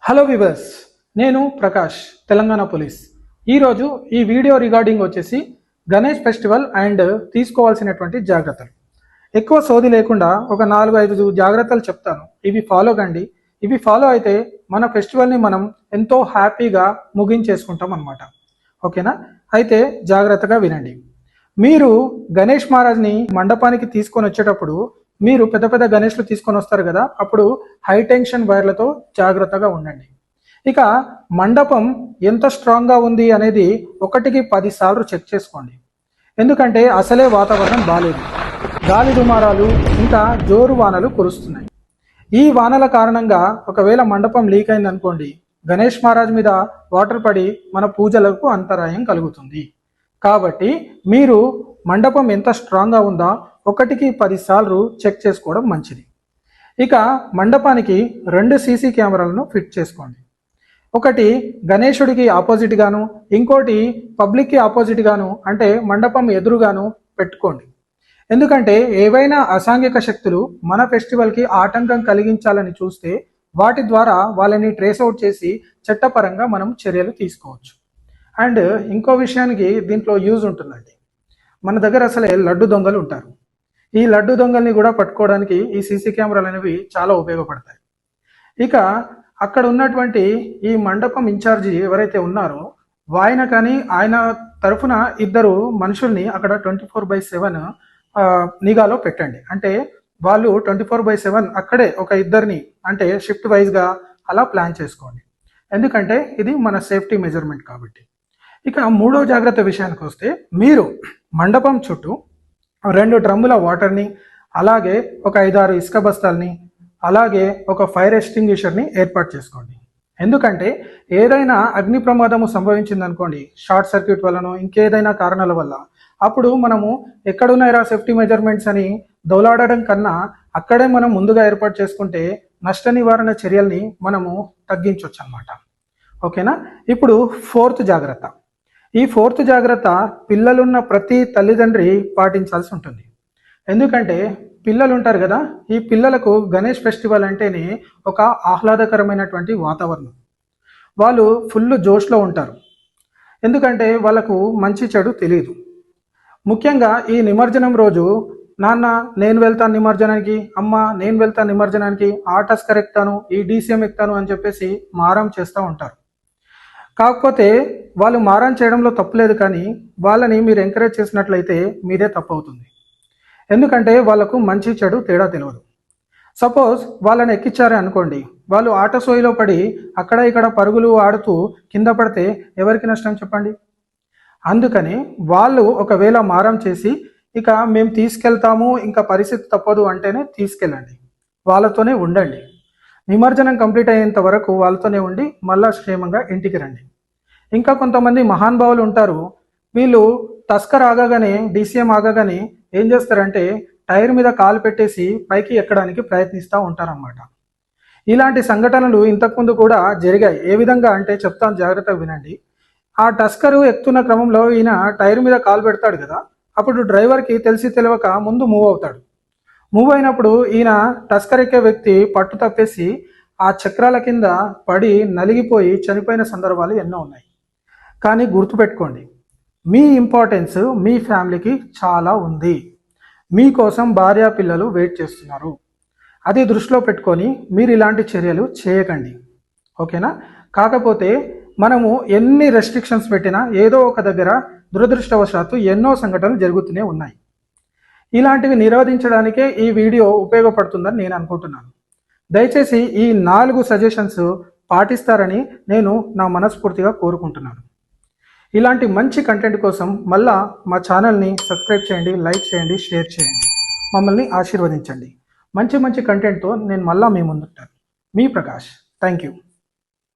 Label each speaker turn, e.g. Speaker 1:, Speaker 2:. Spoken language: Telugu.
Speaker 1: హలో వివర్స్, నేను ప్రకాష్, తెలంగాణ పోలీస్. ఈరోజు ఈ వీడియో రిగార్డింగ్ వచ్చేసి గణేష్ ఫెస్టివల్ అండ్ తీసుకోవాల్సినటువంటి జాగ్రత్తలు. ఎక్కువ సోది లేకుండా ఒక 4-5 జాగ్రత్తలు చెప్తాను. ఇవి ఫాలో కండి. ఇవి ఫాలో అయితే మన ఫెస్టివల్ని మనం ఎంతో హ్యాపీగా ముగించేసుకుంటాం అన్నమాట. ఓకేనా? అయితే జాగ్రత్తగా వినండి. మీరు గణేష్ మహారాజ్ని మండపానికి తీసుకొని వచ్చేటప్పుడు మీరు పెద్ద పెద్ద గణేష్లు తీసుకొని వస్తారు కదా, అప్పుడు హై టెన్షన్ వైర్లతో జాగ్రత్తగా ఉండండి. ఇక మండపం ఎంత స్ట్రాంగ్గా ఉంది అనేది 1-10 సార్లు చెక్ చేసుకోండి. ఎందుకంటే అసలే వాతావరణం బాలేదు. గాలి దుమారాలు ఇంకా జోరు వానలు కురుస్తున్నాయి. ఈ వానల కారణంగా ఒకవేళ మండపం లీక్ అయిందనుకోండి, గణేష్ మహారాజ్ మీద వాటర్ పడి మన పూజలకు అంతరాయం కలుగుతుంది. కాబట్టి మీరు మండపం ఎంత స్ట్రాంగ్గా ఉందా 1-10 సార్లు చెక్ చేసుకోవడం మంచిది. ఇక మండపానికి 2 సీసీ కెమెరాలను ఫిట్ చేసుకోండి. ఒకటి గణేశుడికి ఆపోజిట్ గాను, ఇంకోటి పబ్లిక్కి ఆపోజిట్ గాను, అంటే మండపం ఎదురుగాను పెట్టుకోండి. ఎందుకంటే ఏవైనా అసాంఘిక శక్తులు మన ఫెస్టివల్కి ఆటంకం కలిగించాలని చూస్తే వాటి ద్వారా వాళ్ళని ట్రేస్ అవుట్ చేసి చట్టపరంగా మనం చర్యలు తీసుకోవచ్చు. అండ్ ఇంకో విషయానికి దీంట్లో యూజ్ ఉంటుందండి. మన దగ్గర అసలే లడ్డు దొంగలు ఉంటారు. ఈ లడ్డు దొంగల్ని కూడా పట్టుకోవడానికి ఈ సీసీ కెమెరాలు అనేవి చాలా ఉపయోగపడతాయి. ఇక అక్కడ ఉన్నటువంటి ఈ మండపం ఇన్ఛార్జి ఎవరైతే ఉన్నారో ఆయన తరఫున 2 మనుషుల్ని అక్కడ 24/7 నిఘాలో పెట్టండి. అంటే వాళ్ళు 24/7 అక్కడే ఒక 2 అంటే షిఫ్ట్ వైజ్గా అలా ప్లాన్ చేసుకోండి. ఎందుకంటే ఇది మన సేఫ్టీ మెజర్మెంట్ కాబట్టి. ఇక 3వ జాగ్రత్త విషయానికి వస్తే, మీరు మండపం చుట్టూ 2 డ్రమ్ముల వాటర్ని, అలాగే ఒక 5-6 ఇసుక బస్తాల్ని, అలాగే ఒక ఫైర్ ఎక్స్టింగ్విషర్ని ఏర్పాటు చేసుకోండి. ఎందుకంటే ఏదైనా అగ్ని ప్రమాదము సంభవించిందనుకోండి, షార్ట్ సర్క్యూట్ వలన ఇంకేదైనా కారణాల వల్ల, అప్పుడు మనము ఎక్కడున్నాయిరా సేఫ్టీ మెజర్మెంట్స్ అని దౌలాడడం కన్నా అక్కడే మనం ముందుగా ఏర్పాటు చేసుకుంటే నష్ట నివారణ చర్యల్ని మనము తగ్గించవచ్చు అన్నమాట. ఓకేనా? ఇప్పుడు 4th జాగ్రత్త. ఈ 4th జాగ్రత్త పిల్లలున్న ప్రతి తల్లిదండ్రి పాటించాల్సి ఉంటుంది. ఎందుకంటే పిల్లలు ఉంటారు కదా, ఈ పిల్లలకు గణేష్ ఫెస్టివల్ అంటేనే ఒక ఆహ్లాదకరమైనటువంటి వాతావరణం. వాళ్ళు ఫుల్ జోష్లో ఉంటారు. ఎందుకంటే వాళ్ళకు మంచి చెడు తెలియదు. ముఖ్యంగా ఈ నిమజ్జనం రోజు నాన్న నేను వెళ్తాను నిమజ్జనానికి, అమ్మ నేను వెళ్తాను నిమజ్జనానికి, ఆ టస్కర్ ఎక్కుతాను, ఈ డీసీఎం ఎక్కుతాను అని చెప్పేసి మారం చేస్తూ ఉంటారు. కాకపోతే వాళ్ళు మారం చేయడంలో తప్పులేదు, కానీ వాళ్ళని మీరు ఎంకరేజ్ చేసినట్లయితే మీదే తప్పు అవుతుంది. ఎందుకంటే వాళ్ళకు మంచి చెడు తేడా తెలియదు. సపోజ్ వాళ్ళని ఎక్కించారే అనుకోండి, వాళ్ళు ఆట సోయిలో పడి అక్కడ ఇక్కడ పరుగులు ఆడుతూ కింద పడితే ఎవరికి నష్టం చెప్పండి? అందుకని వాళ్ళు ఒకవేళ మారం చేసి ఇక మేము తీసుకెళ్తాము, ఇంకా పరిస్థితి తప్పదు అంటేనే తీసుకెళ్ళండి, వాళ్ళతోనే ఉండండి. నిమజ్జనం కంప్లీట్ అయ్యేంత వరకు వాళ్ళతోనే ఉండి మళ్ళా క్షేమంగా ఇంటికి రండి. ఇంకా కొంతమంది మహానుభావులు ఉంటారు. వీళ్ళు టస్కర్ ఆగగానే, డీసీఎం ఆగగానే ఏం చేస్తారంటే టైర్ మీద కాలు పెట్టేసి పైకి ఎక్కడానికి ప్రయత్నిస్తూ ఉంటారన్నమాట. ఇలాంటి సంఘటనలు ఇంతకుముందు కూడా జరిగాయి. ఏ విధంగా అంటే చెప్తాను, జాగ్రత్తగా వినండి. ఆ టస్కరు ఎక్కుతున్న క్రమంలో ఈయన టైర్ మీద కాలు పెడతాడు కదా, అప్పుడు డ్రైవర్కి తెలిసి తెలియక ముందు మూవ్ అవుతాడు. మూవ్ అయినప్పుడు ఈయన టస్కర్ ఎక్కే వ్యక్తి పట్టు తప్పేసి ఆ చక్రాల కింద పడి నలిగిపోయి చనిపోయిన సందర్భాలు ఎన్నో ఉన్నాయి. కానీ గుర్తుపెట్టుకోండి, మీ ఇంపార్టెన్స్ మీ ఫ్యామిలీకి చాలా ఉంది. మీకోసం భార్య పిల్లలు వెయిట్ చేస్తున్నారు. అది దృష్టిలో పెట్టుకొని మీరు ఇలాంటి చర్యలు చేయకండి. ఓకేనా? కాకపోతే మనము ఎన్ని రెస్ట్రిక్షన్స్ పెట్టినా ఏదో ఒక దగ్గర దురదృష్టవశాత్తు ఎన్నో సంఘటనలు జరుగుతూనే ఉన్నాయి. ఇలాంటివి నిరోధించడానికే ఈ వీడియో ఉపయోగపడుతుందని నేను అనుకుంటున్నాను. దయచేసి ఈ 4 సజెషన్స్ పాటిస్తారని నేను నా మనస్ఫూర్తిగా కోరుకుంటున్నాను. ఇలాంటి మంచి కంటెంట్ కోసం మళ్ళా మా ఛానల్ని సబ్స్క్రైబ్ చేయండి, లైక్ చేయండి, షేర్ చేయండి, మమ్మల్ని ఆశీర్వదించండి. మంచి కంటెంట్తో నేను మళ్ళా మీ ముందుంటాను. మీ ప్రకాష్. Thank you.